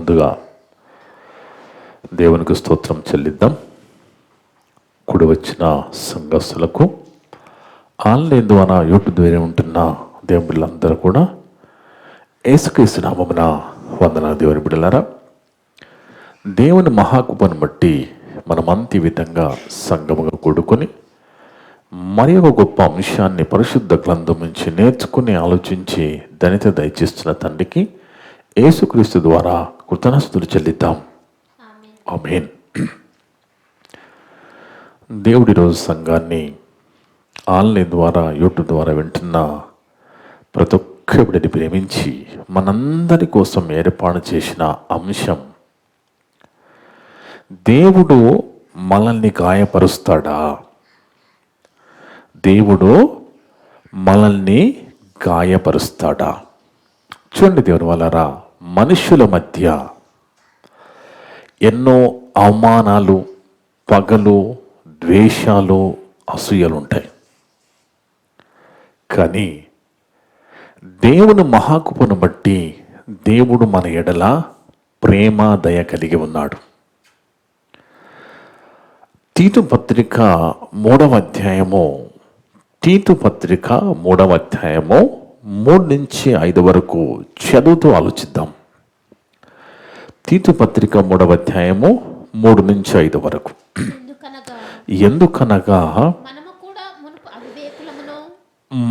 ముందుగా దేవునికి స్తోత్రం చెల్లిద్దాం. కూడి వచ్చిన సంఘస్థులకు, ఆన్లైన్ ద్వారా యూట్యూబ్ ద్వారా ఉంటున్న దేవుని బిడ్డలందరూ కూడా యేసుక్రీస్తు నామమున వందనాలు. దేవుని బిడ్డలారా, దేవుని మహాకృపను బట్టి మనమంత ఈ విధంగా సంఘముగా కూడుకొని మరి ఒక గొప్ప అంశాన్ని పరిశుద్ధ గ్రంథం నుంచి నేర్చుకుని ఆలోచించి ధన్యత దయచేస్తున్న తండ్రికి యేసుక్రీస్తు ద్వారా కృతజ్ఞతలు చెల్లిద్దాం. ఆమేన్. దేవుడి రోజు సంఘాన్ని ఆన్లైన్ ద్వారా యూట్యూబ్ ద్వారా వింటున్న ప్రతి ఒక్క బిడ్డని ప్రేమించి మనందరి కోసం ఏర్పాటు చేసిన అంశం, దేవుడు మనల్ని గాయపరుస్తాడా? దేవుడు మనల్ని గాయపరుస్తాడా? చూడండి దేవుని వాళ్ళారా, మనుషుల మధ్య ఎన్నో అవమానాలు, పగలు, ద్వేషాలు, అసూయలు ఉంటాయి. కానీ దేవుని మహాకృపను బట్టి దేవుడు మన ఎడల ప్రేమ దయ కలిగి ఉన్నాడు. తీతు పత్రిక 3వ అధ్యాయము 3 నుంచి 5 వరకు చదువుతూ ఆలోచిద్దాం. తీతు పత్రిక 3వ అధ్యాయము 3 నుంచి 5 వరకు. ఎందుకనగా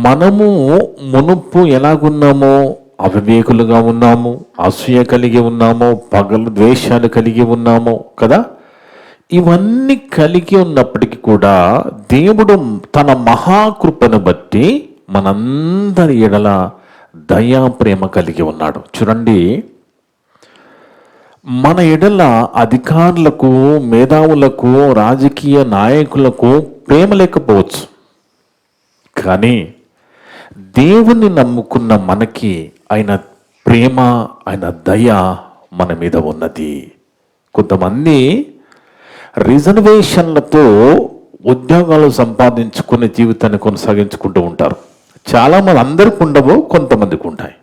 మనము మునుపు ఎలాగున్నామో అవివేకులుగా ఉన్నాము, అసూయ కలిగి ఉన్నాము, పగలు ద్వేషాలు కలిగి ఉన్నాము కదా. ఇవన్నీ కలిగి ఉన్నప్పటికీ కూడా దేవుడు తన మహాకృపను బట్టి మనందరి ఎడల దయా ప్రేమ కలిగి ఉన్నాడు. చూడండి, మన ఎడల అధికారులకు, మేధావులకు, రాజకీయ నాయకులకు ప్రేమ లేకపోవచ్చు, కానీ దేవుని నమ్ముకున్న మనకి ఆయన ప్రేమ, ఆయన దయ మన మీద ఉన్నది. కొంతమంది రిజర్వేషన్లతో ఉద్యోగాలు సంపాదించుకునే జీవితాన్ని కొనసాగించుకుంటూ ఉంటారు. చాలామంది, అందరికి ఉండవు, కొంతమందికి ఉంటాయి.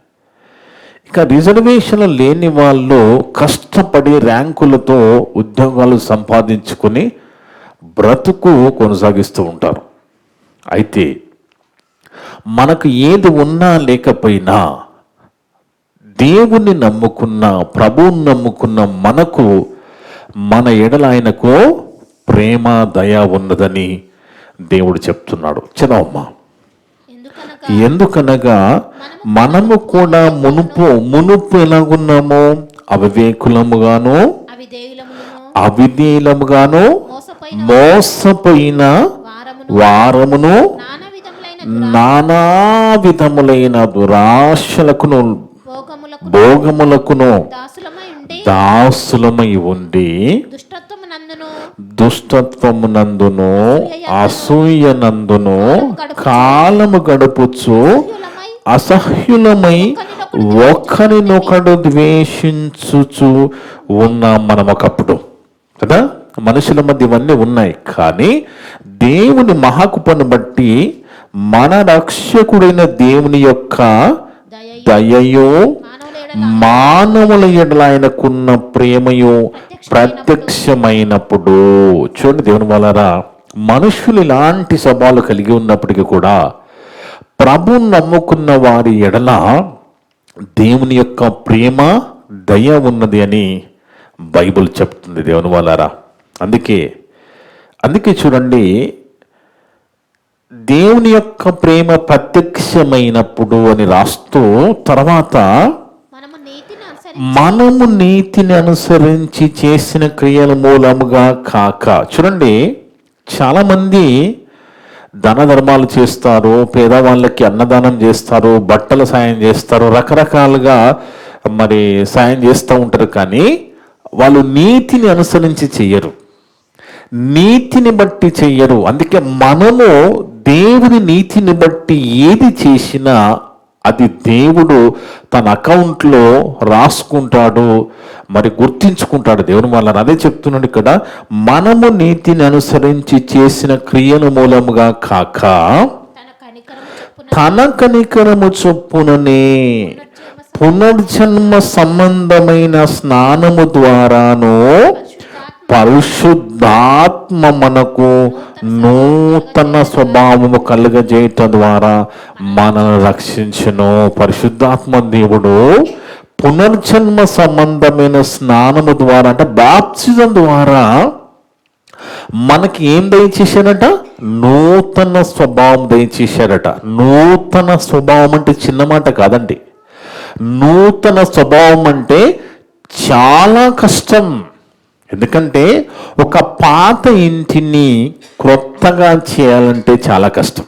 ఇక రిజర్వేషన్లు లేని వాళ్ళు కష్టపడి ర్యాంకులతో ఉద్యోగాలు సంపాదించుకుని బ్రతుకు కొనసాగిస్తూ ఉంటారు. అయితే మనకు ఏది ఉన్నా లేకపోయినా దేవుణ్ణి నమ్ముకున్న, ప్రభువుని నమ్ముకున్న మనకు మన ఎడల ఆయనకు ప్రేమ దయ ఉన్నదని దేవుడు చెప్తున్నాడు. చదవమ్మా. ఎందుకనగా మనము కూడా మునుపు ఎలాగున్నామో అవివేకులముగాను, అవిధేయులముగాను, మోసపోయిన వారమును, నానా విధములైన దురాశలకును, భోగములకును దాసులమై ఉండి దుష్టత్వమునందును, అసూయనందును కాలము గడుపుచు అసహ్యులమై ఒకరినొకడు ద్వేషించుచు ఉన్నాం మనం ఒకప్పుడు కదా. మనుషుల మధ్య ఇవన్నీ ఉన్నాయి, కానీ దేవుని మహాకృపను బట్టి మన రక్షకుడైన దేవుని యొక్క దయయు, మానవుల ఎడల ఆయనకున్న ప్రేమయు ప్రత్యక్షమైనప్పుడు. చూడండి దేవుని వాళ్ళారా, మనుషులు ఇలాంటి స్వభావాలు కలిగి ఉన్నప్పటికీ కూడా ప్రభువును నమ్ముకున్న వారి ఎడల దేవుని యొక్క ప్రేమ, దయ ఉన్నది అని బైబిల్ చెప్తుంది దేవుని వాళ్ళారా. అందుకే చూడండి, దేవుని యొక్క ప్రేమ ప్రత్యక్షమైనప్పుడు అని రాస్తూ తర్వాత మనము నీతిని అనుసరించి చేసిన క్రియల మూలముగా కాక. చూడండి, చాలామంది ధన ధర్మాలు చేస్తారు, పేదవాళ్ళకి అన్నదానం చేస్తారు, బట్టల సాయం చేస్తారు, రకరకాలుగా మరి సాయం చేస్తూ ఉంటారు, కానీ వాళ్ళు నీతిని అనుసరించి చెయ్యరు, నీతిని బట్టి చెయ్యరు. అందుకే మనము దేవుని నీతిని బట్టి ఏది చేసినా అది దేవుడు తన అకౌంట్లో రాసుకుంటాడు, మరి గుర్తించుకుంటాడు దేవుని వల్ల. అదే చెప్తున్నాడు ఇక్కడ, మనము నీతిని అనుసరించి చేసిన క్రియల మూలముగా కాక తన కనికరము చొప్పుననే పునర్జన్మ సంబంధమైన స్నానము ద్వారాను పరిశుద్ధాత్మ మనకు నూతన స్వభావము కలుగజేయటం ద్వారా మనల్ని రక్షించును. పరిశుద్ధాత్మ దేవుడు పునర్జన్మ సంబంధమైన స్నానము ద్వారా అంటే బాప్తిజం ద్వారా మనకి ఏం దయచేశారట? నూతన స్వభావం దయచేశారట. నూతన స్వభావం అంటే చిన్న మాట కాదండి. నూతన స్వభావం అంటే చాలా కష్టం. ఎందుకంటే ఒక పాత ఇంటిని క్రొత్తగా చేయాలంటే చాలా కష్టం.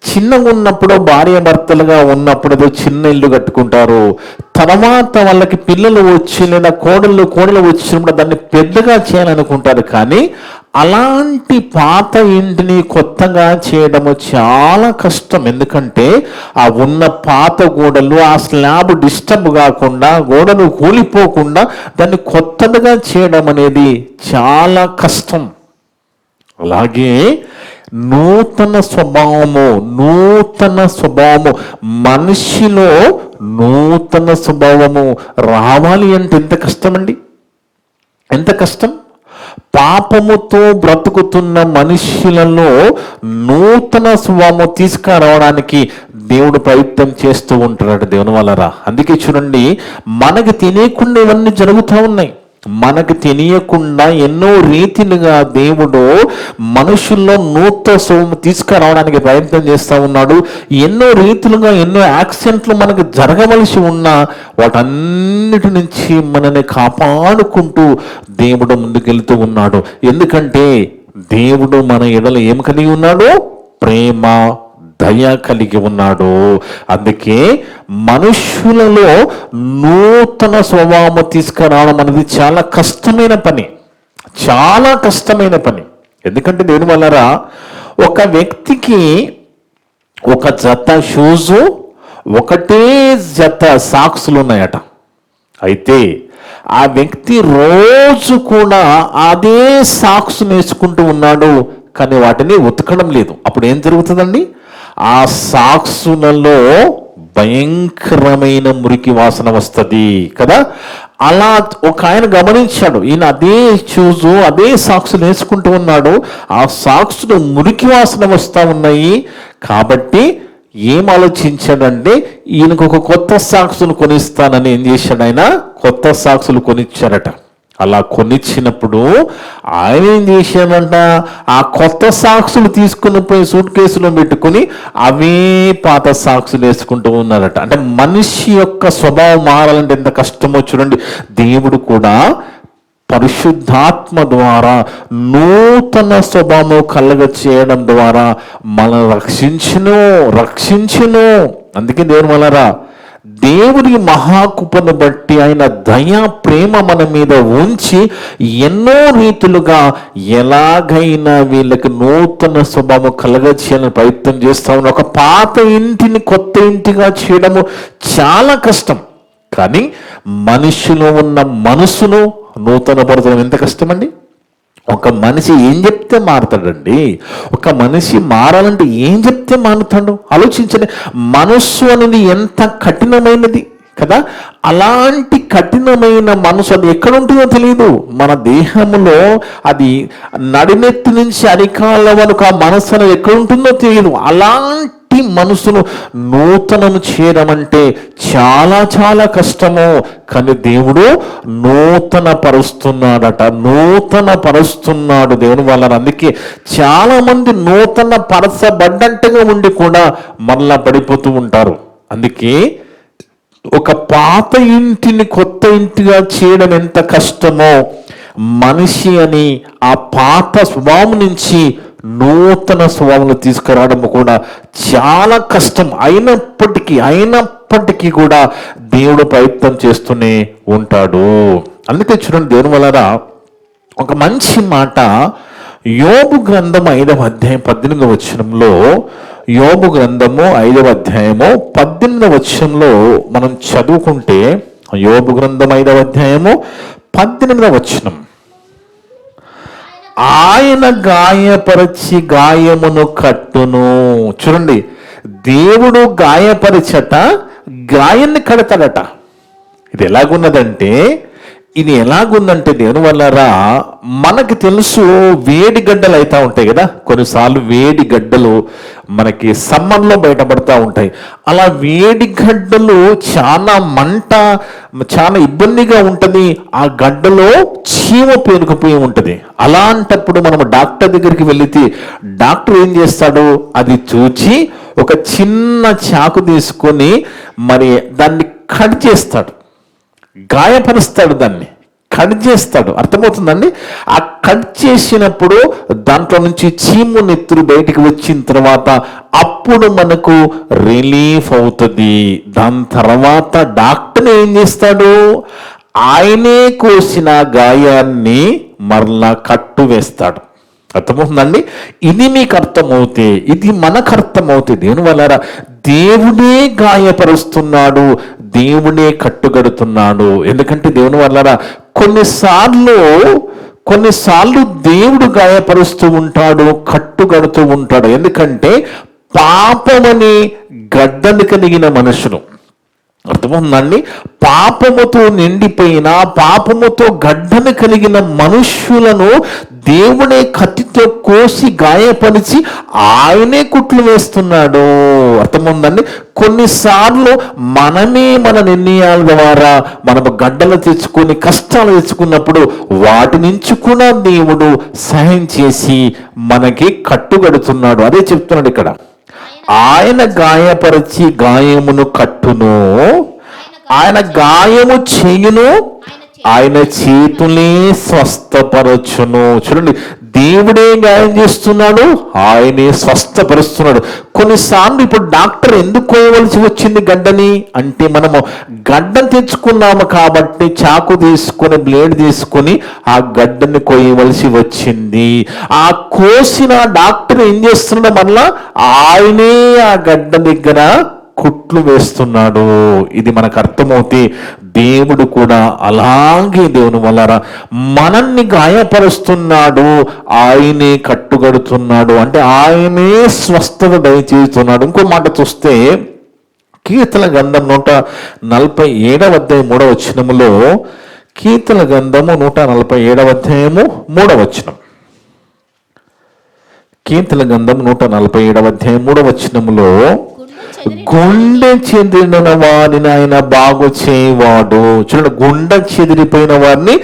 చిన్నగా ఉన్నప్పుడు భార్యాభర్తలుగా ఉన్నప్పుడు ఏదో చిన్న ఇల్లు కట్టుకుంటారు. తర్వాత వాళ్ళకి పిల్లలు వచ్చి లేదా కోడలు వచ్చినప్పుడు దాన్ని పెద్దగా చేయాలనుకుంటారు. కానీ అలాంటి పాత ఇంటిని కొత్తగా చేయడము చాలా కష్టం. ఎందుకంటే ఆ ఉన్న పాత గోడలు ఆ స్లాబ్ డిస్టర్బ్ కాకుండా, గోడలు కూలిపోకుండా దాన్ని కొత్తగా చేయడం అనేది చాలా కష్టం. అలాగే నూతన స్వభావము మనిషిలో నూతన స్వభావము రావాలి అంటే ఎంత కష్టమండి, ఎంత కష్టం. పాపముతో బ్రతుకుతున్న మనుషులలో నూతన స్వభావం తీసుకురావడానికి దేవుడు ప్రయత్నం చేస్తూ ఉంటాడు దేవుని వలన. అందుకే చూడండి, మనకు తెలియకుండా ఇవన్నీ జరుగుతూ ఉన్నాయి. మనకు తెలియకుండా ఎన్నో రీతిలుగా దేవుడు మనుషుల్లో నూతన స్వభావం తీసుకురావడానికి ప్రయత్నం చేస్తూ ఉన్నాడు. ఎన్నో రీతులుగా ఎన్నో యాక్సిడెంట్లు మనకు జరగవలసి ఉన్నా వాటన్నిటి నుంచి మనల్ని కాపాడుకుంటూ దేవుడు ముందుకెళ్తూ ఉన్నాడు. ఎందుకంటే దేవుడు మన ఎడల ఏం కలిగి ఉన్నాడు? ప్రేమ, దయ కలిగి ఉన్నాడు. అందుకే మనుషులలో నూతన స్వభావం తీసుకురావడం అనేది చాలా కష్టమైన పని, చాలా కష్టమైన పని. ఎందుకంటే దేని వల్ల ఒక వ్యక్తికి ఒక జత షూజు, ఒకటే జత సాక్సులు ఉన్నాయట. అయితే ఆ వ్యక్తి రోజు కూడా అదే సాక్స్ వేసుకుంటూ ఉన్నాడు, కానీ వాటిని ఉతకడం లేదు. అప్పుడు ఏం జరుగుతుందండి? ఆ సాక్సులలో భయంకరమైన మురికి వాసన వస్తుంది కదా. అలా ఒక ఆయన గమనించాడు, ఈయన అదే షూజు అదే సాక్సులు వేసుకుంటూ ఉన్నాడు, ఆ సాక్సులు మురికి వాసన వస్తూ ఉన్నాయి. కాబట్టి ఏం ఆలోచించాడంటే ఈయనకు ఒక కొత్త సాక్సులు కొనిస్తానని ఏం చేశాడు? ఆయన కొత్త సాక్సులు కొనిచ్చారట. అలా కొనిచ్చినప్పుడు ఆయన ఏం చేశాడంట? ఆ కొత్త సాక్సులు తీసుకుని పోయి సూట్ కేసులో పెట్టుకుని అవే పాత సాక్సులు వేసుకుంటూ ఉన్నారట. అంటే మనిషి యొక్క స్వభావం మారాలంటే ఎంత కష్టమో చూడండి. దేవుడు కూడా పరిశుద్ధాత్మ ద్వారా నూతన స్వభావం కలగ చేయడం ద్వారా మనల్ని రక్షించును. అందుకే దేవుని వలన దేవుడి మహాకృపను బట్టి ఆయన దయా ప్రేమ మన మీద ఉంచి ఎన్నో రీతులుగా ఎలాగైనా వీళ్ళకి నూతన స్వభావం కలగచేయాలని ప్రయత్నం చేస్తా ఉన్నా. ఒక పాత ఇంటిని కొత్త ఇంటిగా చేయడము చాలా కష్టం. కానీ మనిషిలో ఉన్న మనసును నూతన పరచడం ఎంత కష్టమండి. ఒక మనిషి ఏం చెప్తే మారుతాడండి. ఒక మనిషి మారాలంటే ఏం చెప్తే మారుతాడు? ఆలోచించండి. మనస్సు అనేది ఎంత కఠినమైనది కదా. అలాంటి కఠినమైన మనసు అది ఎక్కడ ఉంటుందో తెలియదు. మన దేహంలో అది నడినెత్తి నుంచి అరికాల వరకు ఆ మనసు అనేది ఎక్కడ ఉంటుందో తెలియదు. అలాంటి మనసును నూతనము చేయడం అంటే చాలా చాలా కష్టము. కానీ దేవుడు నూతన పరుస్తున్నాడు దేవుని వలన. అందుకే చాలా మంది నూతన పరచబడ్డంటగా ఉండి కూడా మళ్ళా పడిపోతూ ఉంటారు. అందుకే ఒక పాత ఇంటిని కొత్త ఇంటిగా చేయడం ఎంత కష్టమో, మనిషి అని ఆ పాత స్వభావం నుంచి నూతన స్వభావం తీసుకురావడం కూడా చాలా కష్టం. అయినప్పటికీ కూడా దేవుడు ప్రయత్నం చేస్తూనే ఉంటాడు. అందుకే చూడండి, దేవుని వలన ఒక మంచి మాట యోబు గ్రంథం 5వ అధ్యాయం 18వ వచనంలో, యోబు గ్రంథము 5వ అధ్యాయము 18వ వచనంలో మనం చదువుకుంటే, యోబు గ్రంథం 5వ అధ్యాయము 18వ వచనం, ఆయన గాయపరిచి గాయమును కట్టును. చూడండి, దేవుడు గాయపరిచట గాయాన్ని కడతాడట. ఇది ఎలాగుందంటే దేవుని వల్లరా, మనకి తెలుసు వేడి గడ్డలు అవుతూ ఉంటాయి కదా, కొన్నిసార్లు వేడి గడ్డలు మనకి సమ్మర్లో బయటపడతా ఉంటాయి. అలా వేడి గడ్డలు చాలా మంట, చాలా ఇబ్బందిగా ఉంటుంది. ఆ గడ్డలో చీమ పేరుకుపోయి ఉంటుంది. అలాంటప్పుడు మనం డాక్టర్ దగ్గరికి వెళితే డాక్టర్ ఏం చేస్తాడు, అది చూచి ఒక చిన్న చాకు తీసుకొని మరి దాన్ని కట్ చేస్తాడు, గాయపరుస్తాడు, దాన్ని కట్ చేస్తాడు. అర్థమవుతుందండి? ఆ కట్ చేసినప్పుడు దాంట్లో నుంచి చీము నెత్తురు బయటికి వచ్చిన తర్వాత అప్పుడు మనకు రిలీఫ్ అవుతుంది. దాని తర్వాత డాక్టర్ ఏం చేస్తాడు, ఆయనే కోసిన గాయాన్ని మరలా కట్టు వేస్తాడు. అర్థమవుతుందండి? ఇది మీకు అర్థమవుతే, ఇది మనకు అర్థమవుతే, దేవుని వల్ల దేవుడే గాయపరుస్తున్నాడు, దేవుడే కట్టుగడుతున్నాడు. ఎందుకంటే దేవుని వల్ల కొన్నిసార్లు దేవుడు గాయపరుస్తూ ఉంటాడు, కట్టుగడుతూ ఉంటాడు. ఎందుకంటే పాపమని గడ్డలు కలిగిన మనుషులు, అర్థమవుతుందండి, పాపముతో నిండిపోయిన, పాపముతో గడ్డను కలిగిన మనుష్యులను దేవుడే కత్తితో కోసి గాయపరిచి ఆయనే కుట్లు వేస్తున్నాడు. అర్థమవుతుందండి? కొన్నిసార్లు మనమే మన నిర్ణయాల ద్వారా మనము గడ్డలు తెచ్చుకొని కష్టాలు తెచ్చుకున్నప్పుడు వాటి నుంచి కూడా దేవుడు సహాయం చేసి మనకి కట్టుగడుతున్నాడు. అదే చెప్తున్నాడు ఇక్కడ, ఆయన గాయపరిచి గాయమును కట్టును, ఆయన గాయము చేయును, ఆయన చేతులే స్వస్థపరచును. చూడండి, దేవుడే గాయం చేస్తున్నాడు, ఆయనే స్వస్థపరుస్తున్నాడు. కొన్నిసార్లు ఇప్పుడు డాక్టర్ ఎందుకు కోయవలసి వచ్చింది గడ్డని అంటే, మనము గడ్డ తెచ్చుకున్నాము కాబట్టి చాకు తీసుకొని, బ్లేడ్ తీసుకొని ఆ గడ్డని కోయవలసి వచ్చింది. ఆ కోసిన డాక్టర్ ఏం చేస్తున్నాడు, మళ్ళా ఆయనే ఆ గడ్డ దగ్గర కుట్లు వేస్తున్నాడు. ఇది మనకు అర్థమవుతే దేవుడు కూడా అలాగే దేవుని వల్ల మనల్ని గాయపరుస్తున్నాడు, ఆయనే కట్టుగడుతున్నాడు, అంటే ఆయనే స్వస్థత దయచేస్తున్నాడు. ఇంకో మాట చూస్తే కీర్తన గ్రంథం 147వ అధ్యాయం 3వ వచనములో, కీర్తన గ్రంథము 147వ అధ్యాయము 3వ వచనం, కీర్తన గ్రంథం 147వ అధ్యాయం 3వ వచనములో, గుండె చెదిరిన వారిని ఆయన బాగు చేయవాడు. చూడండి, గుండె చెదిరిపోయిన వారిని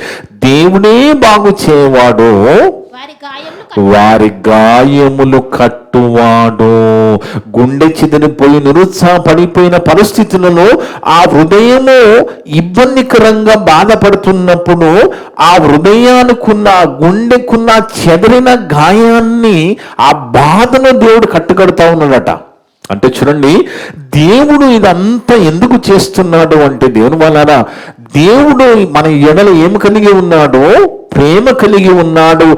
దేవుడే బాగు చేయవాడు, వారి గాయములు కట్టువాడు. గుండె చెదిరిపోయి నిరుత్సాహపడిపోయిన పరిస్థితులలో ఆ హృదయము ఇబ్బందికరంగా బాధపడుతున్నప్పుడు ఆ హృదయానికున్న, గుండెకున్న చెదిరిన గాయాన్ని, ఆ బాధను దేవుడు కట్టుకడుతూ ఉన్నాడట. అంటే చూడండి, దేవుడు ఇదంతా ఎందుకు చేస్తున్నాడు అంటే, దేవుని వలన దేవుడు మన ఎడల ఏమి కలిగి ఉన్నాడు, ప్రేమ కలిగి ఉన్నాడు,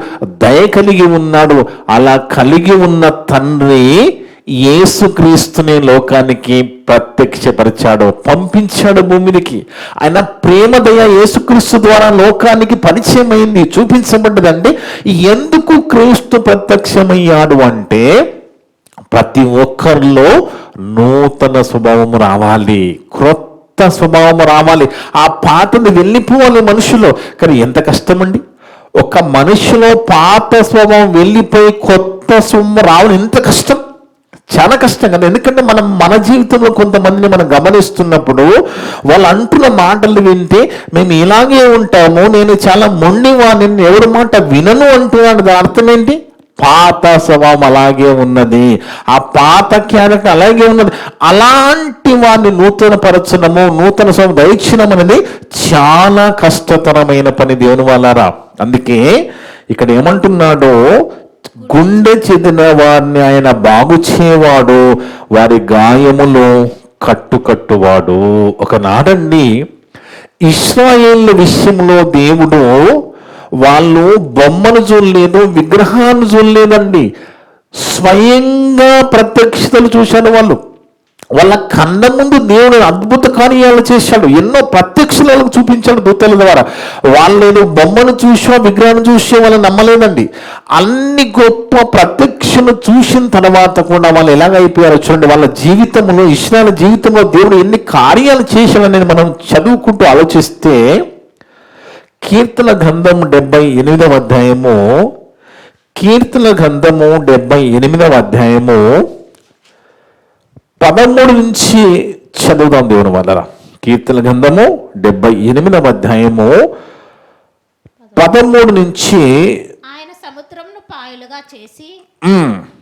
దయ కలిగి ఉన్నాడు. అలా కలిగి ఉన్న తండ్రి యేసుక్రీస్తుని లోకానికి ప్రత్యక్షపరిచాడు, పంపించాడు భూమికి. ఆయన ప్రేమ దయ యేసుక్రీస్తు ద్వారా లోకానికి పరిచయం అయింది, చూపించబడ్డదండి. ఎందుకు క్రీస్తు ప్రత్యక్షమయ్యాడు అంటే, ప్రతి ఒక్కరిలో నూతన స్వభావం రావాలి, క్రొత్త స్వభావం రావాలి. ఆ పాతది వెళ్ళిపోవాలి మనుషులో. కానీ ఎంత కష్టమండి, ఒక మనిషిలో పాత స్వభావం వెళ్ళిపోయి కొత్త స్వభావం రావడం ఎంత కష్టం, చాలా కష్టం కదా. ఎందుకంటే మన జీవితంలో కొంతమందిని మనం గమనిస్తున్నప్పుడు వాళ్ళు అంటున్న మాటలు వింటే మేము ఇలాగే ఉంటాము, నేను చాలా మొండివాడిని, ఎవరి మాట వినను అంటున్నాడు. దాని అర్థం ఏంటి? పాత స్వభావం అలాగే ఉన్నది, ఆ పాత క్యారెక్టర్ అలాగే ఉన్నది. అలాంటి వారిని నూతన పరచడము, నూతన స్వభావం దయచడం అనేది చాలా కష్టతరమైన పని దేవుని వాళ్ళారా. అందుకే ఇక్కడ ఏమంటున్నాడో, గుండె చెదిన వారిని ఆయన బాగు చేయవాడు, వారి గాయములు కట్టువాడు. ఒకనాడండి ఇశ్రాయేలు విషయంలో దేవుడు, వాళ్ళు బొమ్మను చూడలేదు, విగ్రహాన్ని చూడలేదండి, స్వయంగా ప్రత్యక్షతలు చూశాడు. వాళ్ళ కళ్ళ ముందు దేవుడు అద్భుత కార్యాలు చేశాడు, ఎన్నో ప్రత్యక్షలు చిన్నపిల్లలకు చూపించాడు దూతల ద్వారా. వాళ్ళు ఏదో బొమ్మను చూసో విగ్రహాన్ని చూసో వాళ్ళు నమ్మలేదండి. అన్ని గొప్ప ప్రత్యక్షను చూసిన తర్వాత కూడా వాళ్ళు ఎలాగైపోయారో చూడండి. వాళ్ళ జీవితంలో, ఇశ్రాయేలు జీవితంలో దేవుడు ఎన్ని కార్యాలు చేశాడని మనం చదువుకుంటూ ఆలోచిస్తే, కీర్తన గ్రంథం 78వ అధ్యాయము, కీర్తన గ్రంథము 78వ అధ్యాయము 13 నుంచి చదువుదాం దేవుని వల్ల. కీర్తన గ్రంథము 78వ అధ్యాయము 13 నుంచి. ఆయన సముద్రమును పాయలుగా చేసి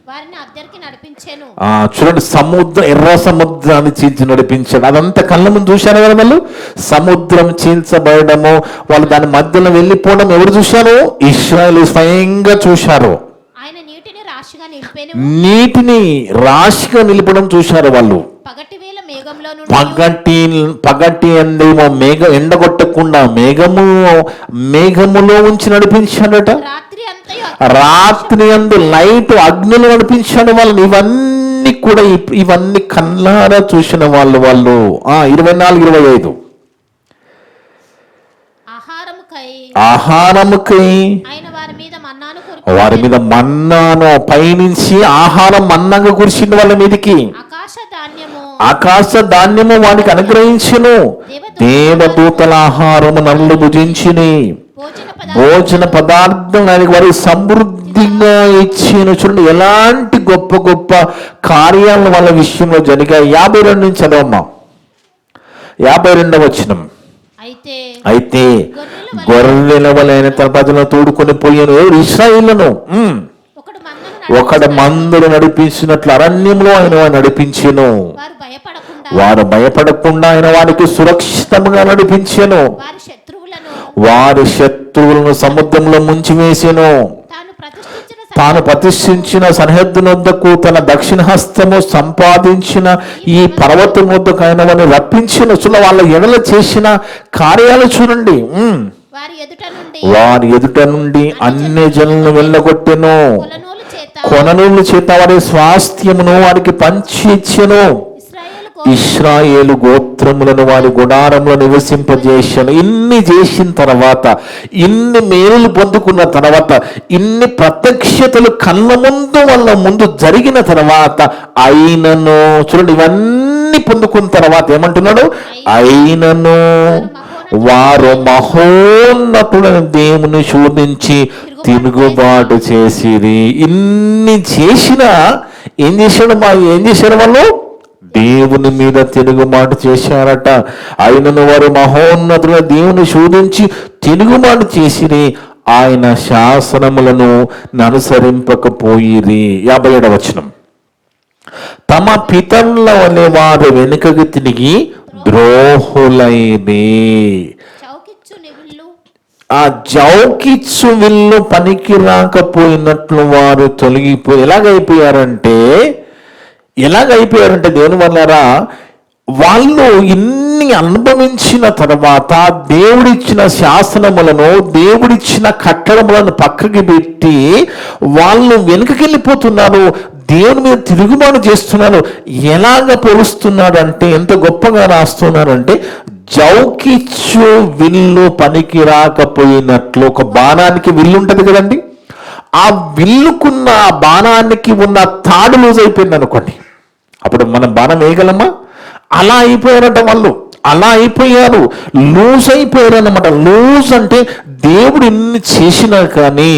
వారిని అద్దరికి నడిపించాను. చూడండి, ఎర్ర సముద్రాన్ని చీల్చి నడిపించాడు. అదంతా కళ్ళ ముందు చూశాను కదా. వాళ్ళు సముద్రం చీల్చబడము, వాళ్ళు దాని మధ్యలో వెళ్ళిపోవడం ఎవరు చూశారు? ఇశ్రాయేలు స్వయంగా చూశారు. ఆయన నీటిని రాశిగా నిలిపెను, నీటిని రాశిగా నిలపడం చూశారు వాళ్ళు. పగటి వేళ మేఘంలో పగటి అందేమో ఎండగొట్టకుండా మేఘములో ఉంచి నడిపించాడట. రాత్రి అందు లైట్ అగ్నిలో నడిపించాడు వాళ్ళని. ఇవన్నీ కూడా ఇవన్నీ కళ్ళారా చూసిన వాళ్ళు 24-25. ఆహారముకై వారి మీద మన్నాను పైనుంచి ఆహారం మన్నాగా కురిసింది వాళ్ళ మీదకి. ఆకాశ ధాన్యము వారికి అనుగ్రహించును. దేవదూతల ఆహారము నల్లు భుజించిని. భోజన పదార్థం వారికి వారి సమృద్ధిగా ఇచ్చిన. చూడండి ఎలాంటి గొప్ప గొప్ప కార్యాలను వాళ్ళ విషయంలో జరిగాయి. 52 నుంచి చదవమ్మా. 52వ వచనం. అయితే గొర్రెల వలైన తన ప్రజలను తోడుకొని పోయాను ఇశ్రాయేలును. ఒకడు మందులు నడిపించినట్లు అరణ్యంలో ఆయన నడిపించెను. వారు భయపడకుండా ఆయన వారికి సురక్షితంగా నడిపించెను. వారి శత్రువులను సముద్రంలో ముంచివేసెను. తాను ప్రతిష్ఠించిన సరిహద్దు వద్దకు తన దక్షిణ హస్తము సంపాదించిన ఈ పర్వతం వద్దకు ఆయన వారిని రప్పించిన. చూడ వాళ్ళ ఎడల చేసిన కార్యాలు చూడండి. వారి ఎదుట నుండి అన్ని జనులను వెళ్ళగొట్టెను. కొననూలు చేత వారి స్వాస్థ్యమును వారికి పంచి ఇచ్చెను. ఇశ్రాయేలు గోత్రములను వారి గుడారంలో నివసింపజేశాను. ఇన్ని చేసిన తర్వాత, ఇన్ని మేలు పొందుకున్న తర్వాత, ఇన్ని ప్రత్యక్షతలు కళ్ళ వాళ్ళ ముందు జరిగిన తర్వాత, అయినను చూడండి ఇవన్నీ పొందుకున్న తర్వాత ఏమంటున్నాడు? అయినను వారు మహోన్నతుడైన దేవుని శోధించి తిరుగుబాటు చేసిరి. ఇన్ని చేసినా ఏం చేశాడు వాళ్ళు? దేవుని మీద తిరుగుబాటు చేశారట. ఆయనను వారు మహోన్నతుల దేవుని శోధించి తిరుగుబాటు చేసిరి. ఆయన శాసనములను అనుసరింపకపోయిరి. 57వ వచనం. తమ పితరుల వలె వారు వెనుకకు తిరిగి ద్రోహులైరి. ఆ జౌకిచ్చు విల్లు పనికి రాకపోయినట్లు వారు తొలగిపోయి ఎలాగైపోయారంటే దేవుని వల్లరా, వాళ్ళు ఇన్ని అనుభవించిన తర్వాత దేవుడిచ్చిన శాసనములను, దేవుడిచ్చిన కట్టడములను పక్కకి పెట్టి వాళ్ళు వెనుకకెళ్ళిపోతున్నారు. దేవుని మీద తిరుగుబాటు చేస్తున్నారు. ఎలాగ పోలుస్తున్నాడు అంటే, ఎంత గొప్పగా రాస్తున్నారంటే, జౌకిచ్చు విల్లు పనికి రాకపోయినట్లు. ఒక బాణానికి విల్లు ఉంటుంది కదండి, ఆ విల్లుకున్న ఆ బాణానికి ఉన్న తాడు లూజ్ అయిపోయింది అనుకోండి, అప్పుడు మనం బాణం వేయగలమా? అలా అయిపోయారట వాళ్ళు. అలా అయిపోయారు, లూజ్ అయిపోయారు అనమాట. లూజ్ అంటే దేవుడు ఇన్ని చేసినా కానీ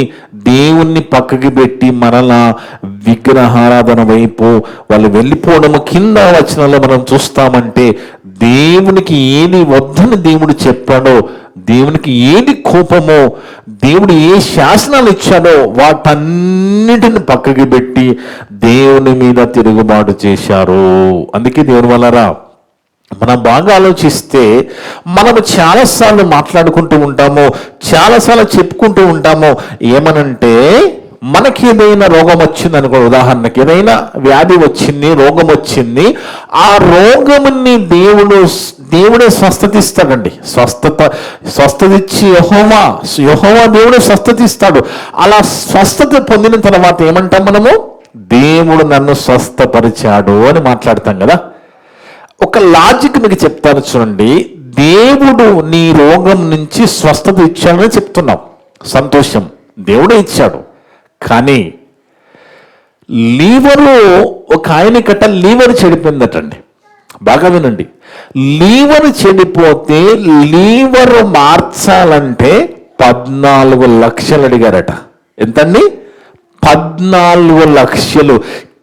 దేవుణ్ణి పక్కకి పెట్టి మరలా విగ్రహారాధన వైపు వాళ్ళు వెళ్ళిపోవడము. కింద వచనంలో మనం చూస్తామంటే, దేవునికి ఏది వద్దని దేవుడు చెప్పాడో, దేవునికి ఏది కోపమో, దేవుడు ఏ శాసనాలు ఇచ్చాడో వాటన్నిటిని పక్కకి పెట్టి దేవుని మీద తిరుగుబాటు చేశారు. అందుకే దేవుని వల్లరా మనం బాగా ఆలోచిస్తే, మనము చాలాసార్లు మాట్లాడుకుంటూ ఉంటాము, చాలాసార్లు చెప్పుకుంటూ ఉంటాము. ఏమనంటే, మనకి ఏదైనా రోగం వచ్చింది అనుకో, ఉదాహరణకి ఏదైనా వ్యాధి వచ్చింది, రోగం వచ్చింది, ఆ రోగముని దేవుడే స్వస్థత ఇస్తాడండి. స్వస్థత ఇచ్చి యెహోవా దేవుడే స్వస్థత ఇస్తాడు. అలా స్వస్థత పొందిన తర్వాత ఏమంటాం మనము? దేవుడు నన్ను స్వస్థపరిచాడు అని మాట్లాడతాం కదా. ఒక లాజిక్ మీకు చెప్తాను చూడండి. దేవుడు నీ రోగం నుంచి స్వస్థత ఇచ్చాడని చెప్తున్నావు, సంతోషం, దేవుడే ఇచ్చాడు. కానీ లీవరు ఒక ఆయన కట్ట లీవర్ చెడిపోయిందటండి. బాగా వినండి, లీవర్ చెడిపోతే లీవర్ మార్చాలంటే 14 లక్షలు అడిగారట. ఎంతండి? 14 లక్షలు.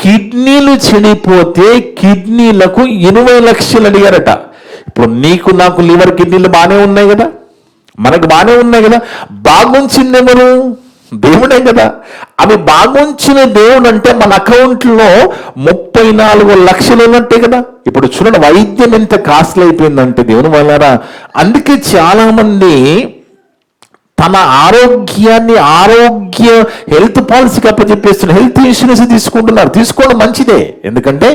కిడ్నీలు చెడిపోతే కిడ్నీలకు 20 లక్షలు అడిగారట. ఇప్పుడు నీకు నాకు లివర్ కిడ్నీలు బాగానే ఉన్నాయి కదా, మనకు బాగానే ఉన్నాయి కదా. బాగుంచింది ఎవరు? దేవుడే కదా. అవి బాగుంచిన దేవుడు అంటే మన అకౌంట్లో 34 లక్షలు ఉన్నట్టే కదా. ఇప్పుడు చూడండి, వైద్యం ఎంత కాస్ట్లీ అయిపోయిందంటే దేవుని వల్లరా. అందుకే చాలా మంది తన ఆరోగ్యాన్ని హెల్త్ పాలసీకి అప్పచెప్పేస్తున్నారు, హెల్త్ ఇన్సూరెన్స్ తీసుకుంటున్నారు. తీసుకోవడం మంచిదే, ఎందుకంటే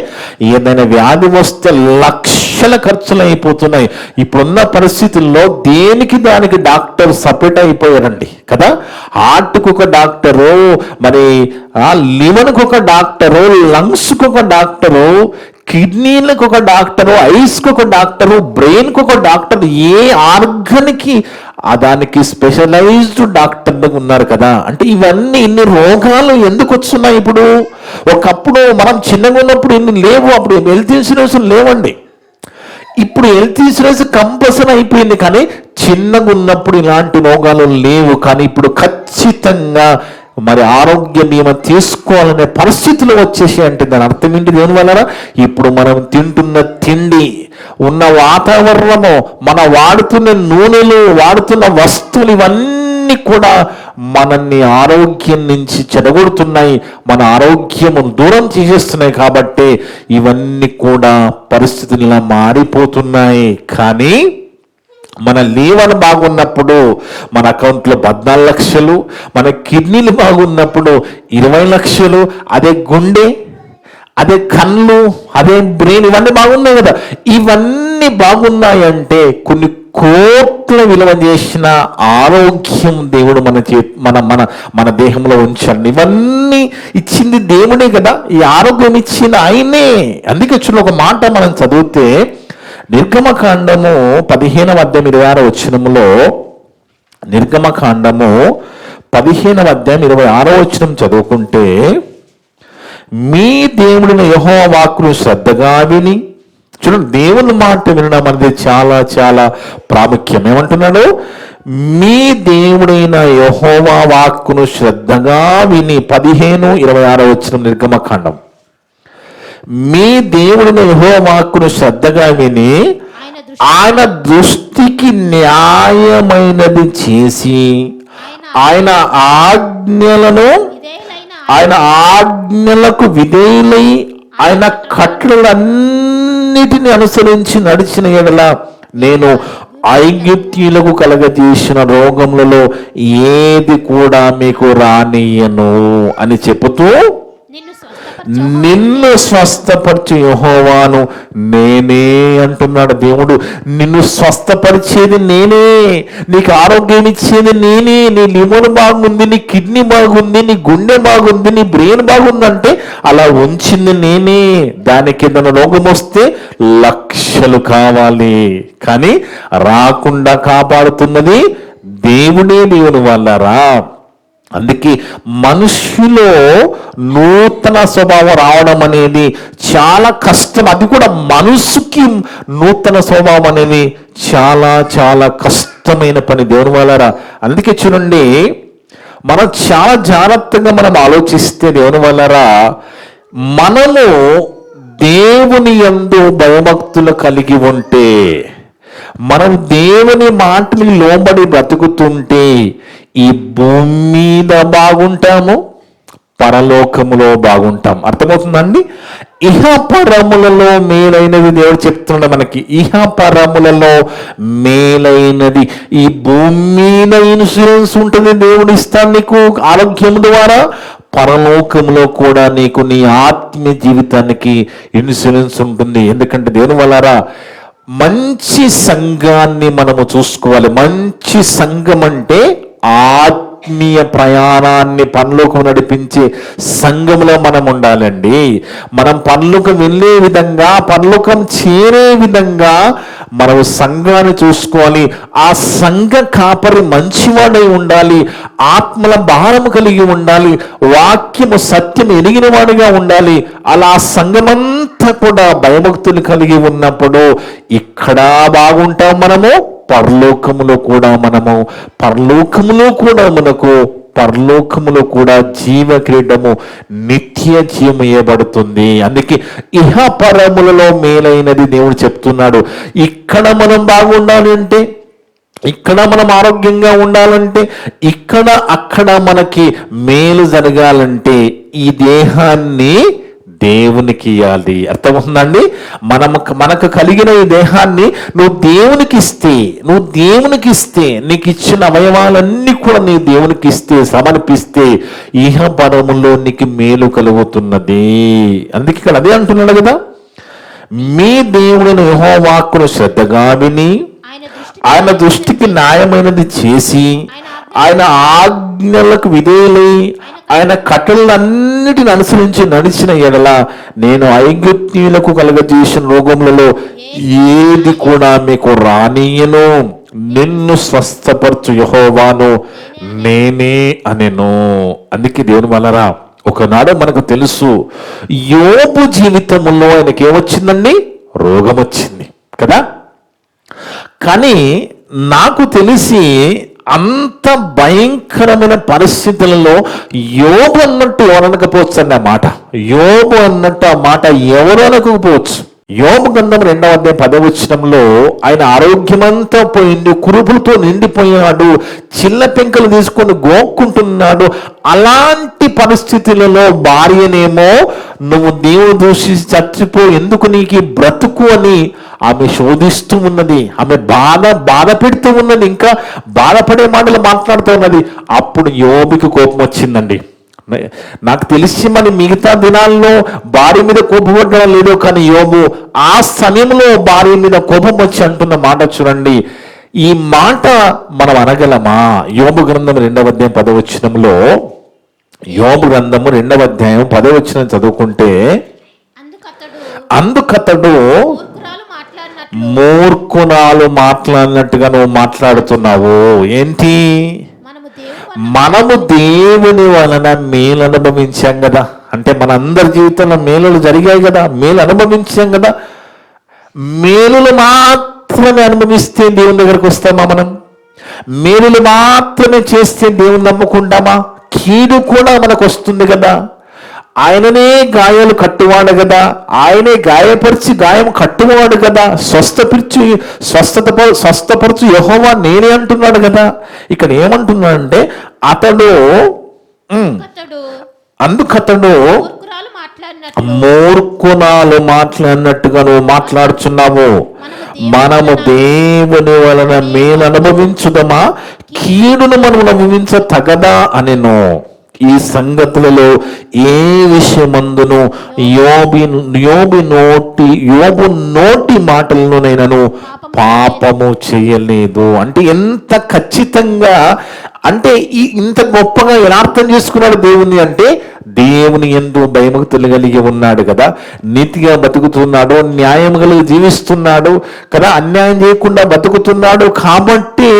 ఏదైనా వ్యాధి వస్తే లక్షల ఖర్చులు అయిపోతున్నాయి. ఇప్పుడున్న పరిస్థితుల్లో దేనికి దానికి డాక్టర్ సపరేట్ అయిపోయారండి కదా. హార్ట్కు ఒక డాక్టరు, మరి లివర్కు ఒక డాక్టరు, లంగ్స్కి ఒక డాక్టరు, కిడ్నీలకు ఒక డాక్టరు, ఐస్కి ఒక డాక్టరు, బ్రెయిన్కి ఒక డాక్టర్, ఏ ఆర్గన్కి దానికి స్పెషలైజ్డ్ డాక్టర్లు ఉన్నారు కదా. అంటే ఇవన్నీ ఇన్ని రోగాలు ఎందుకు వస్తున్నాయి ఇప్పుడు? ఒకప్పుడు మనం చిన్నగా ఉన్నప్పుడు ఇన్ని లేవు, అప్పుడు హెల్త్ ఇన్సూరెన్స్ లేవండి. ఇప్పుడు హెల్త్ ఇన్సూరెన్స్ కంపల్సరీ అయిపోయింది, కానీ చిన్నగా ఉన్నప్పుడు ఇలాంటి రోగాలు లేవు. కానీ ఇప్పుడు ఖచ్చితంగా మరి ఆరోగ్య బీమా తీసుకోవాలనే పరిస్థితులు వచ్చేసి అంటే దాని అర్థం ఏంటి దేవుని వలన? ఇప్పుడు మనం తింటున్న తిండి, ఉన్న వాతావరణము, మన వాడుతున్న నూనెలు, వాడుతున్న వస్తువులు, ఇవన్నీ కూడా మనల్ని ఆరోగ్యం నుంచి చెడగొడుతున్నాయి, మన ఆరోగ్యము దూరం చేసేస్తున్నాయి. కాబట్టి ఇవన్నీ కూడా పరిస్థితులు ఇలా మారిపోతున్నాయి. కానీ మన లీవర్ బాగున్నప్పుడు మన అకౌంట్లో 14 లక్షలు, మన కిడ్నీలు బాగున్నప్పుడు 20 లక్షలు, అదే గుండె, అదే కళ్ళు, అదే బ్రెయిన్, ఇవన్నీ బాగున్నాయి కదా. ఇవన్నీ బాగున్నాయంటే కొన్ని కోట్ల విలువ చేసిన ఆరోగ్యం దేవుడు మన దేహంలో ఉంచండి. ఇవన్నీ ఇచ్చింది దేవుడే కదా, ఈ ఆరోగ్యం ఇచ్చిన ఆయనే. అందుకే చూడండి, ఒక మాట మనం చదివితే నిర్గమకాండము 15వ అధ్యాయం 26వ వచనములో, నిర్గమకాండము 15వ అధ్యాయం 26వ వచనం చదువుకుంటే, మీ దేవుడిని యెహోవా వాక్కును శ్రద్ధగా విని, చూడండి, దేవుని మాట వినడం అనేది చాలా చాలా ప్రాముఖ్యం. ఏమంటున్నాడు? మీ దేవుడైన యెహోవా వాక్కును శ్రద్ధగా విని. 15:26 వచనం నిర్గమకాండం. మీ దేవుడిని యెహోవా వాక్కును శ్రద్ధగా విని ఆయన దృష్టికి న్యాయమైనది చేసి ఆయన ఆజ్ఞలకు విధేయులై ఆయన కట్టడలన్నిటిని అనుసరించి నడిచిన యెడల నేను ఐగుప్తీయులకు కలగజేసిన రోగములలో ఏది కూడా మీకు రానియను అని చెబుతూ, నిన్ను స్వస్థపరిచే యెహోవాను నేనే అంటున్నాడు దేవుడు. నిన్ను స్వస్థపరిచేది నేనే, నీకు ఆరోగ్యం ఇచ్చేది నేనే. నీ లివర్ బాగుంది, నీ కిడ్నీ బాగుంది, నీ గుండె బాగుంది, నీ బ్రెయిన్ బాగుందంటే అలా ఉంచింది నేనే. దానికి ఏదైనా రోగం వస్తే లక్షలు కావాలి, కానీ రాకుండా కాపాడుతున్నది దేవుడే. దేవుని వల్లరా. అందుకే మనుషులో నూతన స్వభావం రావడం అనేది చాలా కష్టం. అది కూడా మనసుకి నూతన స్వభావం అనేది చాలా చాలా కష్టమైన పని దేవుని వల్లరా. అందుకే చూడండి, మనం చాలా జాగ్రత్తగా మనం ఆలోచిస్తే దేవుని వల్లరా, మనము దేవుని యందు భయభక్తులు కలిగి ఉంటే, మనం దేవుని మాటని లోబడి బ్రతుకుతుంటే ఈ భూమి మీద బాగుంటాము, పరలోకములో బాగుంటాం. అర్థమవుతుందండి? ఇహ పరములలో మేలైనది దేవుడు చెప్తున్నాడు మనకి. ఇహ పరములలో మేలైనది. ఈ భూమి మీద ఇన్సూరెన్స్ ఉంటుంది, దేవుడు ఇస్తాడు నీకు ఆరోగ్యం ద్వారా. పరలోకంలో కూడా నీకు నీ ఆత్మీయ జీవితానికి ఇన్సూరెన్స్ ఉంటుంది. ఎందుకంటే దేవుని వల్లరా, మంచి సంఘాన్ని మనము చూసుకోవాలి. మంచి సంఘం అంటే ఆత్మీయ ప్రయాణాన్ని పరలోకం నడిపించే సంఘంలో మనం ఉండాలండి. మనం పరలోకం వెళ్ళే విధంగా, పరలోకం చేరే విధంగా మనం సంఘాన్ని చూసుకోవాలి. ఆ సంఘ కాపరి మంచివాడై ఉండాలి, ఆత్మల భారము కలిగి ఉండాలి, వాక్యము సత్యం ఎరిగిన వాడిగా ఉండాలి. అలా సంఘమంతా కూడా భయభక్తులు కలిగి ఉన్నప్పుడు ఇక్కడ బాగుంటాం మనము, పరలోకములో కూడా పరలోకములో కూడా జీవ క్రీడము, నిత్య జీవం ఇవ్వబడుతుంది. అందుకే ఇహ పరములలో మేలైనది దేవుడు చెప్తున్నాడు. ఇక్కడ మనం బాగుండాలి అంటే, ఇక్కడ మనం ఆరోగ్యంగా ఉండాలంటే, అక్కడ మనకి మేలు జరగాలంటే ఈ దేహాన్ని దేవునికి ఇవ్వాలి. అర్థమవుతుందండి? మనకు కలిగిన ఈ దేహాన్ని నువ్వు దేవునికి ఇస్తే నీకు ఇచ్చిన అవయవాలన్నీ కూడా నీ దేవునికి ఇస్తే, సమర్పిస్తే ఇహ పరములో నీకు మేలు కలుగుతున్నది. అందుకే ఇక్కడ అదే అంటున్నాడు కదా, మీ దేవుడిని యెహోవాకు శ్రద్ధగా విని ఆయన దృష్టికి న్యాయమైనది చేసి ఆయన ఆజ్ఞలకు విధేయులై ఆయన కట్టలన్నిటిని అనుసరించి నడిచిన ఎడల నేను ఐగుప్తీయులకు కలగజేసిన రోగములలో ఏది కూడా మీకు రానియను, నిన్ను స్వస్థపరచు యెహోవాను నేనే అనెను. అందుకే దేవుని వలన ఒకనాడు మనకు తెలుసు, యోబు జీవితంలో ఆయనకి ఏమొచ్చిందండి? రోగం వచ్చింది కదా. కానీ నాకు తెలిసి అంత భయంకరమైన పరిస్థితులలో యోబు అన్నట్టు ఎవరనకపోవచ్చు అండి. ఆ మాట యోబు అన్నట్టు ఆ మాట ఎవరు అనకపోవచ్చు. యోబు గ్రంథం 2వ అధ్యాయం 10వ వచనంలో ఆయన ఆరోగ్యమంతా పోయింది, కురుపులతో నిండిపోయాడు, చిల్ల పెంకలు తీసుకొని గోక్కుంటున్నాడు. అలాంటి పరిస్థితులలో భార్యనేమో నువ్వు దేవుడు దూషించి చచ్చిపో, ఎందుకు నీకు బ్రతుకు అని ఆమె శోధిస్తూ ఉన్నది, ఆమె బాధ పెడుతూ ఉన్నది, ఇంకా బాధపడే మాటలు మాట్లాడుతూ ఉన్నది. అప్పుడు యోబుకి కోపం వచ్చిందండి. నాకు తెలిసి మరి మిగతా దినాల్లో భార్య మీద కోపపడడం లేదో, కానీ యోబు ఆ సమయంలో భార్య మీద కోపం వచ్చి అంటున్న మాట చూడండి. ఈ మాట మనం అనగలమా? యోబు గ్రంథం 2వ అధ్యాయం 10వ వచనంలో, యోబు గ్రంథము 2వ అధ్యాయం 10వ వచనం చదువుకుంటే, అందుకతడు మూర్ఖురాలు మాట్లాడినట్టుగా నువ్వు మాట్లాడుతున్నావు. ఏంటి? మనము దేవుని వలన మేలు అనుభవించాం కదా. అంటే మన అందరి జీవితంలో మేలులు జరిగాయి కదా, మేలు అనుభవించాం కదా. మేలులు మాత్రమే అనుభవిస్తే దేవుని దగ్గరకు వస్తామా? మనం మేలులు మాత్రమే చేస్తే దేవుని నమ్ముకుంటామా? కీడు కూడా మనకు వస్తుంది కదా. ఆయననే గాయాలు కట్టువాడు కదా, ఆయనే గాయపరిచి గాయం కట్టువాడు కదా, స్వస్థపరచు యెహోవా నేనే అంటున్నాడు కదా. ఇక్కడ ఏమంటున్నాడంటే అందుకతడు మూర్ఖురాలు మాట్లాడినట్టుగా నువ్వు మాట్లాడుచున్నావు. మనము దేవుని వలన మేలు అనుభవించుదమా, కీడును మనం అనుభవించ తగదా అనెను. ఈ సంగతులలో ఏ విషయమందును యోబు నోటి మాటలను నేను పాపము చేయలేదు. అంటే ఎంత ఖచ్చితంగా, అంటే ఇంత గొప్పగా ఎలా అర్థం చేసుకున్నాడు దేవుని అంటే, దేవుని యందు భయభక్తులు కలిగి ఉన్నాడు కదా, నీతిగా బతుకుతున్నాడు, న్యాయం కలిగి జీవిస్తున్నాడు కదా, అన్యాయం చేయకుండా బతుకుతున్నాడు. కాబట్టి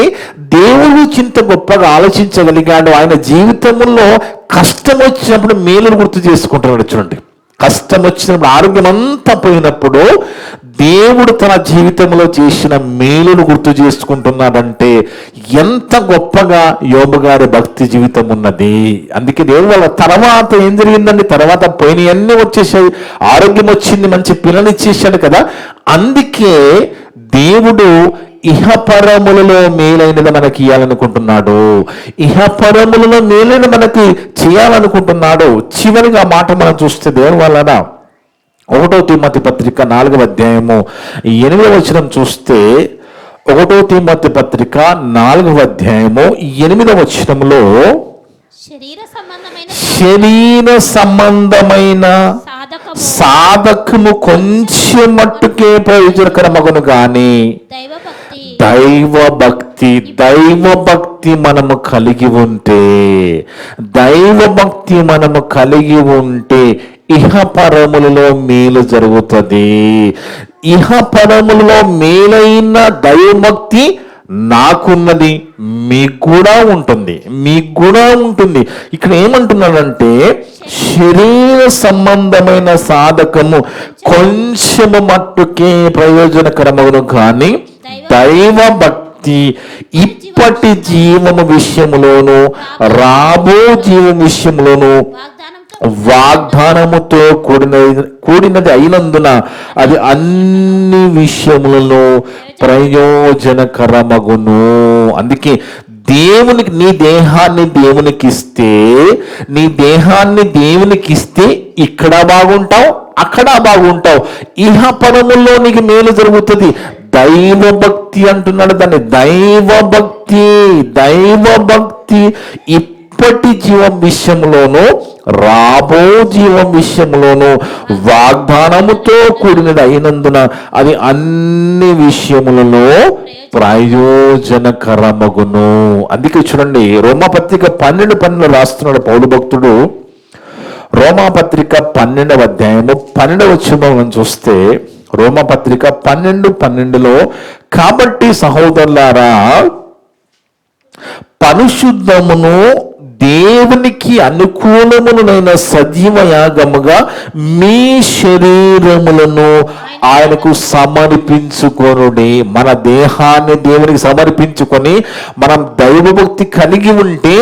దేవుడు చింత గొప్పగా ఆలోచించగలిగాడు. ఆయన జీవితంలో కష్టం వచ్చినప్పుడు మేలును గుర్తు చేసుకుంటున్నాడు. చూడండి, కష్టం వచ్చినప్పుడు, ఆరోగ్యం అంతా పోయినప్పుడు దేవుడు తన జీవితంలో చేసిన మేలును గుర్తు చేసుకుంటున్నాడంటే ఎంత గొప్పగా యోబు గారి భక్తి జీవితం ఉన్నది. అందుకే దేవుడు వాళ్ళ తర్వాత ఏం జరిగిందండి? తర్వాత పోయినవన్నీ వచ్చేసాయి, ఆరోగ్యం వచ్చింది, మంచి పిల్లలు ఇచ్చేసాడు కదా. అందుకే దేవుడు ఇహపరములలో మేలైనది మనకి ఇవ్వాలనుకుంటున్నాడు, ఇహపరములలో మేలైన మనకి చేయాలనుకుంటున్నాడు. చివరిగా మాట మనం చూస్తే దేవుని వలన 1వ తిమోతి పత్రిక 4వ అధ్యాయము 8వ వచనం చూస్తే, 1వ తిమోతి పత్రిక 4వ అధ్యాయము 8వ వచనంలో, శరీర సంబంధమైన సాధకము కొంచెం మట్టుకే ప్రయోజనకరమగును గాని దైవభక్తి మనము కలిగి ఉంటే ఇహపరములలో మేలు జరుగుతుంది. ఇహ పరములలో మేలైన దైవభక్తి నాకున్నది, మీకు కూడా ఉంటుంది, మీకు కూడా ఉంటుంది. ఇక్కడ ఏమంటున్నాడంటే శరీర సంబంధమైన సాధకము కొంచెము మట్టుకే ప్రయోజనకరమగును, కానీ దైవ భక్తి ఇప్పటి జీవము విషయములోను రాబో జీవం విషయములోను వాగ్దానముతో కూడినది అయినందున అది అన్ని విషయములలో ప్రయోజనకరమగును. అందుకే దేవునికి నీ దేహాన్ని దేవునికి ఇస్తే, నీ దేహాన్ని దేవునికి ఇస్తే ఇక్కడ బాగుంటావు, అక్కడ బాగుంటావు, ఇహ పరముల్లో నీకు మేలు జరుగుతుంది. దైవ భక్తి అంటున్నాడు దాన్ని. దైవ భక్తి ఇప్పటి జీవం విషయంలోను రాబో జీవం విషయంలోను వాగ్దానముతో కూడినది అయినందున అది అన్ని విషయములలో ప్రయోజనకరమగును. అందుకే చూడండి, రోమాపత్రిక 12:12 రాస్తున్నాడు పౌలు భక్తుడు. రోమాపత్రిక 12వ అధ్యాయము 12వ వచనం చూస్తే, రోమాపత్రిక 12:12 కాబట్టి సహోదరులారా, పరిశుద్ధమును దేవునికి అనుకూలమునైన సజీవ యాగముగా మీ శరీరములను ఆయనకు సమర్పించుకొనుడి. మన దేహాన్ని దేవునికి సమర్పించుకొని మనం దైవభక్తి కలిగి ఉంటే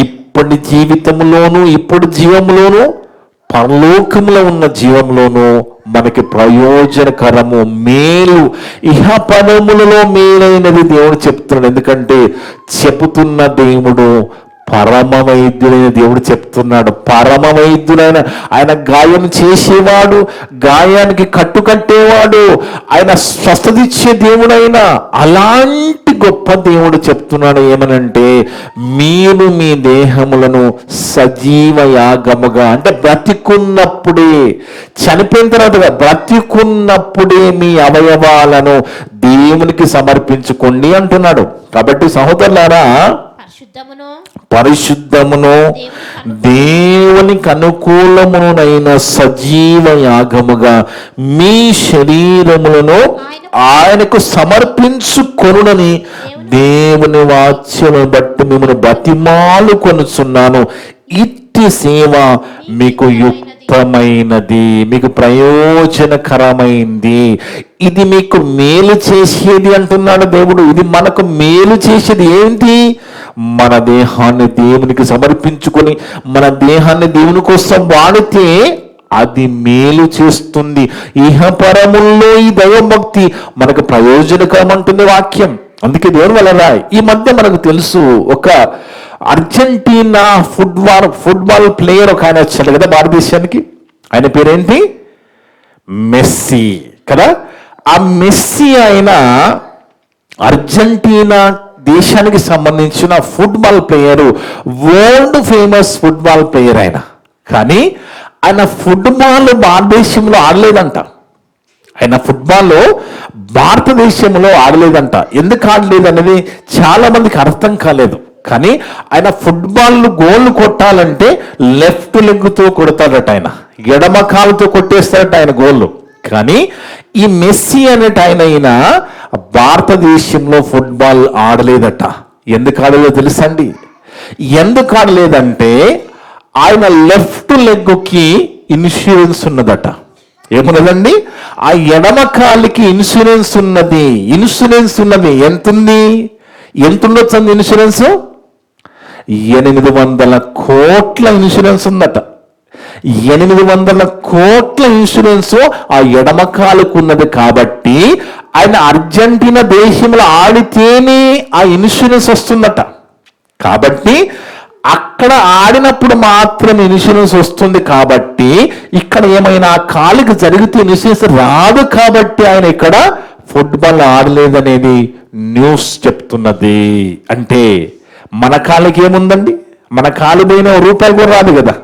ఇప్పటి జీవితంలోను, ఇప్పటి జీవంలోను, పరలోకములో ఉన్న జీవంలోను మనకి ప్రయోజనకరము, మేలు, ఇహ పరములలో మేలైనది దేవుడు చెప్తున్నాడు. ఎందుకంటే చెబుతున్న దేవుడు పరమ వైద్యుడైన దేవుడు చెప్తున్నాడు. పరమ వైద్యుడైన ఆయన గాయం చేసేవాడు, గాయానికి కట్టుకట్టేవాడు, ఆయన స్వస్థత ఇచ్చే దేవుడైన అలాంటి గొప్ప దేవుడు చెప్తున్నాడు ఏమనంటే, మీరు మీ దేహములను సజీవ యాగముగా, అంటే బ్రతికున్నప్పుడే, చనిపోయిన తర్వాత బ్రతికున్నప్పుడే మీ అవయవాలను దేవునికి సమర్పించుకోండి అంటున్నాడు. కాబట్టి సహోదరులారా, పరిశుద్ధమును దేవునికి అనుకూలమునైన సజీవ యాగముగా మీ శరీరములను ఆయనకు సమర్పించుకొనునని దేవుని వాక్యమును బట్టి మిమ్మల్ని బతిమాలు కొనుచున్నాను. ఇట్టి సేవ మీకు యుక్తమైనది, మీకు ప్రయోజనకరమైంది, ఇది మీకు మేలు చేసేది అంటున్నాడు దేవుడు. ఇది మనకు మేలు చేసేది ఏంటి? మన దేహాన్ని దేవునికి సమర్పించుకొని మన దేహాన్ని దేవుని కోసం వాడితే అది మేలు చేస్తుంది. ఇహపరముల్లో ఈ దైవభక్తి మనకు ప్రయోజనకరం అంటుంది వాక్యం. అందుకే దేవుని వల్ల ఈ మధ్య మనకు తెలుసు, ఒక అర్జెంటీనా ఫుట్బాల్ ప్లేయర్ ఒక ఆయన వచ్చాడు కదా భారతదేశానికి. ఆయన పేరేంటి? మెస్సీ కదా. ఆ మెస్సీ ఆయన అర్జెంటీనా దేశానికి సంబంధించిన football player, world famous football player ఆయన. కానీ ఆయన ఫుట్బాల్ భారతదేశంలో ఆడలేదంట. ఆయన ఫుట్బాల్ భారతదేశంలో ఆడలేదంట. ఎందుకు ఆడలేదు అనేది చాలా మందికి అర్థం కాలేదు. కానీ ఆయన ఫుట్బాల్ గోల్ కొట్టాలంటే లెఫ్ట్ లెగ్తో కొడతాడట, ఆయన ఎడమ కాలుతో కొట్టేస్తాడట ఆయన గోళ్ళు. కానీ ఈ మెస్సీ అనేట ఆయన భారతదేశంలో ఫుట్బాల్ ఆడలేదట. ఎందుకు ఆడలేదో తెలుసండి? ఎందుకు ఆడలేదంటే ఆయన లెఫ్ట్ లెగ్కి ఇన్సూరెన్స్ ఉన్నదట. ఏమున్నదండి? ఆ ఎడమ కాలికి ఇన్సూరెన్స్ ఉన్నది. ఎంత ఉండొచ్చు ఇన్సూరెన్స్? 800 కోట్ల ఇన్సూరెన్స్ ఉందట. 800 కోట్ల ఇన్సూరెన్స్ ఆ ఎడమ కాలుకు ఉన్నది. కాబట్టి ఆయన అర్జెంటీనా దేశంలో ఆడితేనే ఆ ఇన్సూరెన్స్ వస్తుందట. కాబట్టి అక్కడ ఆడినప్పుడు మాత్రం ఇన్సూరెన్స్ వస్తుంది. కాబట్టి ఇక్కడ ఏమైనా కాలుకి జరిగితే ఇన్సూరెన్స్ రాదు. కాబట్టి ఆయన ఇక్కడ ఫుట్బాల్ ఆడలేదనేది న్యూస్ చెప్తున్నది. అంటే మన కాలుకి ఏముందండి? మన కాలు పోయిన రూపాయి కూడా రాదు కదా.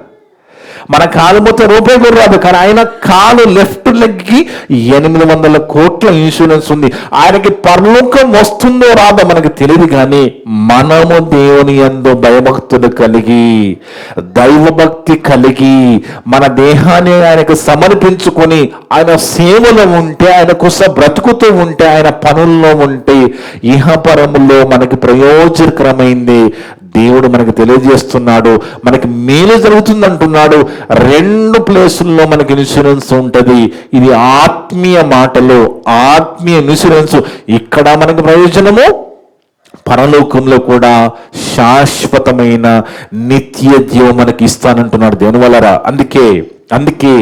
మన కాలు మొత్తం రూపాయి కూడా రాదు, కానీ ఆయన కాలు లెఫ్ట్ లెగ్కి 800 కోట్ల ఇన్సూరెన్స్ ఉంది. ఆయనకి పరలోకం వస్తుందో రాదో మనకి తెలియదు, కానీ మనము దేవుని యందు భయభక్తులు కలిగి, దైవభక్తి కలిగి, మన దేహాన్ని ఆయనకు సమర్పించుకొని ఆయన సేవలో ఉంటే, ఆయన కోసం బ్రతుకుతూ ఉంటే, ఆయన పనుల్లో ఉంటే ఇహపరములో మనకి ప్రయోజనకరమైంది దేవుడు మనకు తెలియజేస్తున్నాడు. మనకి మేలు జరుగుతుంది అంటున్నాడు. 2 ప్లేసుల్లో మనకి ఇన్సూరెన్స్ ఉంటుంది. ఇది ఆత్మీయ మాటలు, ఆత్మీయ ఇన్సూరెన్స్. ఇక్కడ మనకి ప్రయోజనము, పరలోకంలో కూడా శాశ్వతమైన నిత్య జీవం మనకి ఇస్తానంటున్నాడు దేవుని వలన. అందుకే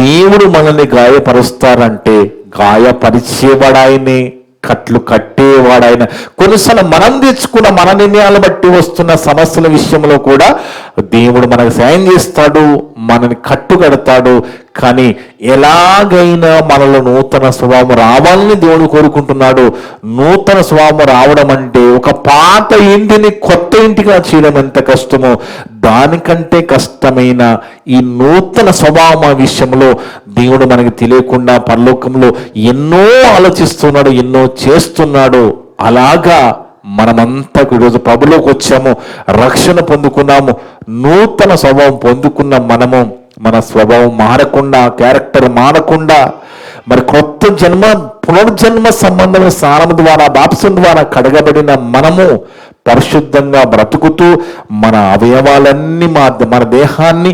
దేవుడు మనల్ని గాయపరుస్తారంటే గాయపరిచేవాడాయనే, కట్లు కట్టేవాడాయన. కొన్నిసార్లు మనం తెచ్చుకున్న మన నిర్ణయాలు బట్టి వస్తున్న సమస్యల విషయంలో కూడా దేవుడు మనకు సాయం చేస్తాడు, మనని కట్టుకడతాడు. కానీ ఎలాగైనా మనలో నూతన స్వభావం రావాలని దేవుడు కోరుకుంటున్నాడు. నూతన స్వభావం రావడం అంటే ఒక పాత ఇంటిని కొత్త ఇంటిగా చేయడం ఎంత కష్టమో, దానికంటే కష్టమైన ఈ నూతన స్వభావం విషయంలో దేవుడు మనకి తెలియకుండా పరలోకంలో ఎన్నో ఆలోచిస్తున్నాడు, ఎన్నో చేస్తున్నాడు. అలాగా మనమంతా ఈరోజు ప్రభులోకి వచ్చాము, రక్షణ పొందుకున్నాము, నూతన స్వభావం పొందుకున్న మనము మన స్వభావం మారకుండా, క్యారెక్టర్ మారకుండా, మరి కొత్త జన్మ పునర్జన్మ సంబంధమైన స్నానం ద్వారా, బాప్సం ద్వారా కడగబడిన మనము పరిశుద్ధంగా బ్రతుకుతూ మన అవయవాలన్నీ మన దేహాన్ని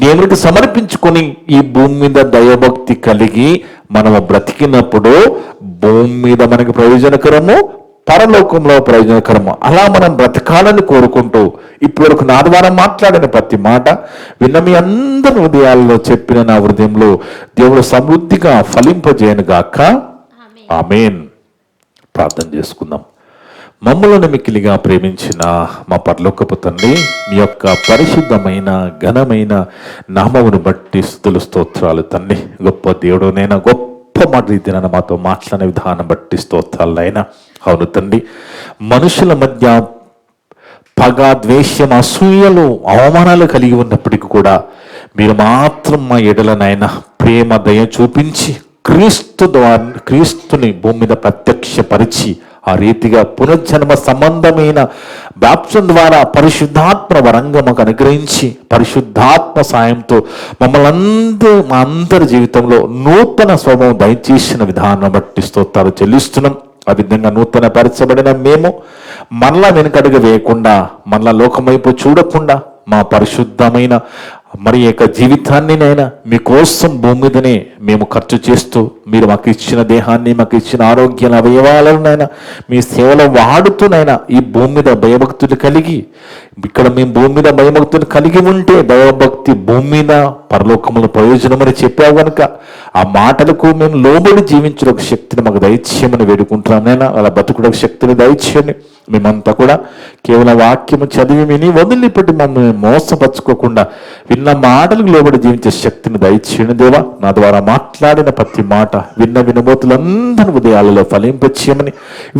దేవునికి సమర్పించుకొని ఈ భూమి మీద దైవభక్తి కలిగి మనము బ్రతికినప్పుడు భూమి మీద మనకి ప్రయోజనకరము, పరలోకంలో ప్రయోజనకరము. అలా మనం బ్రతకాలని కోరుకుంటూ ఇప్పటివరకు నా ద్వారా మాట్లాడిన ప్రతి మాట విన్న మీ అందరి హృదయాల్లో చెప్పిన నా హృదయంలో దేవుడు సమృద్ధిగా ఫలింపజేయను గాక. ఆమేన్. ప్రార్థన చేసుకుందాం. మమ్మలను మిక్కిలిగా ప్రేమించిన మా పరలోకపు తండ్రి, మీ యొక్క పరిశుద్ధమైన ఘనమైన నామమును బట్టి స్తుతులు స్తోత్రాలు తండ్రి. గొప్ప దేవుడునైనా, గొప్ప మాట రీతిన మాతో మాట్లాడిన విధానం బట్టి స్తోత్రాలైనా. అవును తండ్రి, మనుషుల మధ్య పగ, ద్వేషం, అసూయలు, అవమానాలు కలిగి ఉన్నప్పటికీ కూడా మీరు మాత్రం మా ఎడలనైనా ప్రేమ, దయ చూపించి క్రీస్తుని భూమి మీద ప్రత్యక్షపరిచి ఆ రీతిగా పునర్జన్మ సంబంధమైన బాప్సం ద్వారా పరిశుద్ధాత్మ వరంగా మాకు అనుగ్రహించి పరిశుద్ధాత్మ సాయంతో మమ్మల్ని మా అందరి జీవితంలో నూతన స్వభావం దయచేసిన విధానం బట్టి స్తోత్రాలు చెల్లిస్తున్నాం. ఆ విధంగా నూతన పరచబడిన మేము మరలా వెనుకడుగు వేయకుండా, మరలా లోకం వైపు చూడకుండా మా పరిశుద్ధమైన మరి యొక్క జీవితాన్నినైనా మీకోసం భూమి మీదనే మేము ఖర్చు చేస్తూ, మీరు మాకు ఇచ్చిన దేహాన్ని, మాకు ఇచ్చిన ఆరోగ్యాల అవయవాలనైనా మీ సేవలో వాడుతూనైనా ఈ భూమి మీద భయభక్తులు కలిగి, ఇక్కడ మేము భూమి మీద భయభక్తులు కలిగి ఉంటే దైవభక్తి భూమి మీద పరలోకముల ప్రయోజనమని చెప్పావు కనుక ఆ మాటలకు మేము లోబడి జీవించిన ఒక శక్తిని మాకు దయచేయమని వేడుకుంటున్నాం నైనా. అలా బతుకుడ శక్తిని దయచేయండి. మేమంతా కూడా కేవలం వాక్యము చదివి విని వదిలిపెట్టి మమ్మల్ని మోసపరచుకోకుండా విన్న మాటలకు లోబడి జీవించే శక్తిని దయచేయండి దేవా. నా ద్వారా మాట్లాడిన ప్రతి మాట విన్న వినబోతులందరి ఉదయాలలో ఫలింపచేయమని,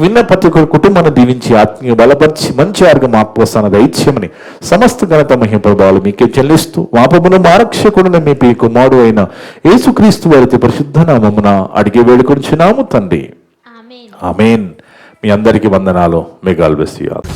విన్న ప్రతి ఒక్కరి కుటుంబాన్ని దీవించి ఆత్మీయ బలపరిచి మంచి ఆర్గం ఆత్మస్థానం దయచేయమని సమస్త ఘనత మహిమ ప్రభావాలు మీకే చెల్లిస్తూ పాపమును మారక్షకుడిని మీ కుమారుడు అయిన యేసుక్రీస్తు వారి పరిశుద్ధ నామమున అడిగి వేడుకొంచున్నాము తండ్రి. ఆమేన్. మీ అందరికీ వందనాలు. May God bless you all.